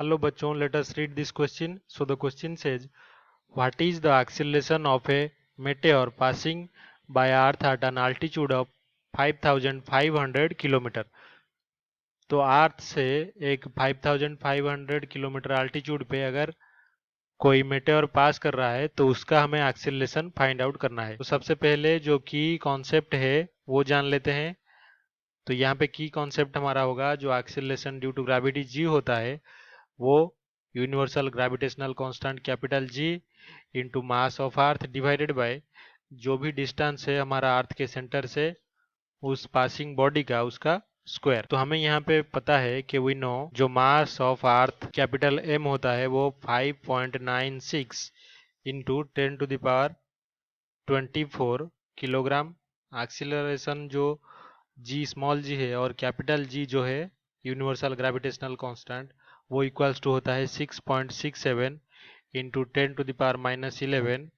Hello bachon, let us read this question. So the question says, what is the acceleration of a meteor passing by Earth at an altitude of 5500 kilometre? तो अर्थ से एक 5500 kilometre altitude पे अगर कोई Meteor पास कर रहा है तो उसका हमें एक्सेलरेशन फाइंड आउट करना है। तो सबसे पहले जो की कॉन्सेप्ट है वो जान लेते हैं। तो यहाँ पे की कॉन्सेप्ट हमारा होगा, जो acceleration due to gravity G होता है वो universal gravitational constant capital G into mass of earth divided by जो भी डिस्टेंस है हमारा अर्थ के सेंटर से उस पासिंग बॉडी का उसका स्क्वायर। तो हमें यहाँ पे पता है कि वी नो जो mass of earth capital M होता है वो 5.96 इंटू 10⁻24 किलोग्राम। एक्सीलरेशन जो जी स्मॉल जी है और कैपिटल जी जो है यूनिवर्सल ग्रेविटेशनल कांस्टेंट वो इक्वल्स टू होता है 6.67 into 10⁻11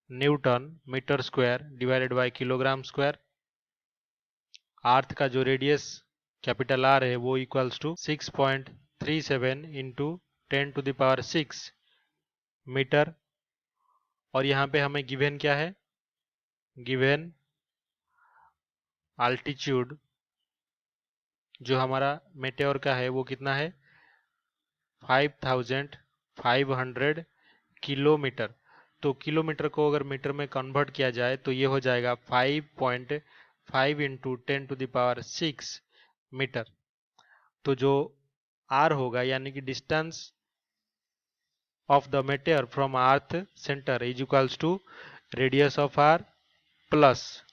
newton metre square divided by kilogram square. Earth का जो रेडियस कैपिटल आर है वो इक्वल्स टू 6.37 इंटू 10⁻6 मीटर। और यहाँ पे हमें गिवन क्या है, गिवन अल्टीट्यूड जो हमारा मेटेओर का है वो कितना है 5500 किलोमीटर। तो किलोमीटर को अगर मीटर में कन्वर्ट किया जाए तो ये हो जाएगा 5.5 इंटू 10⁻6 मीटर। तो जो आर होगा यानी कि distance of the meteor from earth centre is equals to radius of R plus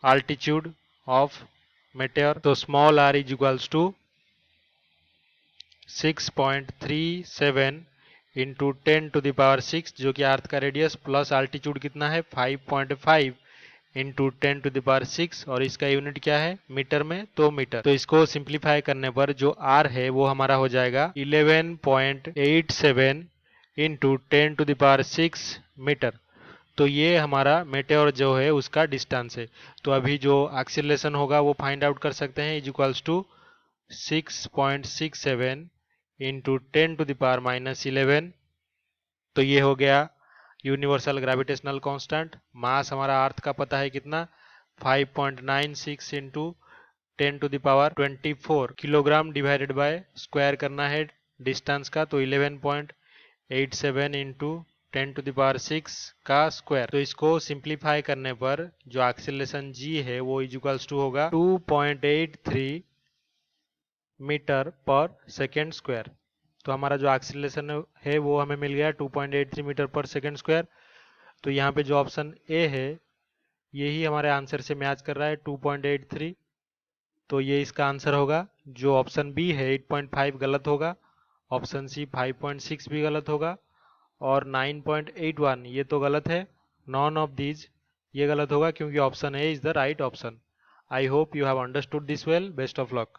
altitude of meteor. तो small R is equals to 6.37 into 10⁻6 जो कि अर्थ का रेडियस प्लस अल्टीट्यूड कितना है 5.5 इंटू 10⁻6 और इसका यूनिट क्या है मीटर में, तो मीटर। तो इसको सिंप्लीफाई करने पर जो आर है वो हमारा हो जाएगा 11.87 इंटू 10⁻6 मीटर। तो ये हमारा मेटेओर जो है उसका डिस्टेंस है। तो अभी जो एक्सीलरेशन होगा वो फाइंड आउट कर सकते हैं, इज इक्वल्स टू 6.67 इंटू 10⁻11। तो ये हो गया यूनिवर्सल ग्रेविटेशनल कांस्टेंट। मास हमारा अर्थ का पता है कितना 5.96 into 10⁻24 kilogram divided by square करना है डिस्टेंस का, तो 11.87 इंटू 10⁻6 का स्क्वायर। तो इसको सिंप्लीफाई करने पर जो एक्सेलरेशन जी है वो इज इक्वल्स टू होगा 2.83 मीटर पर सेकेंड स्क्वायर। तो हमारा जो एक्सीलरेशन है वो हमें मिल गया 2.83 मीटर पर सेकेंड स्क्वायर। तो यहाँ पे जो ऑप्शन ए है यही हमारे आंसर से मैच कर रहा है 2.83। तो ये इसका आंसर होगा। जो ऑप्शन बी है 8.5 गलत होगा, ऑप्शन सी 5.6 भी गलत होगा और 9.81 ये तो गलत है। नॉन ऑफ दीज ये गलत होगा क्योंकि option A is the right option. I hope you have understood this well. Best of luck.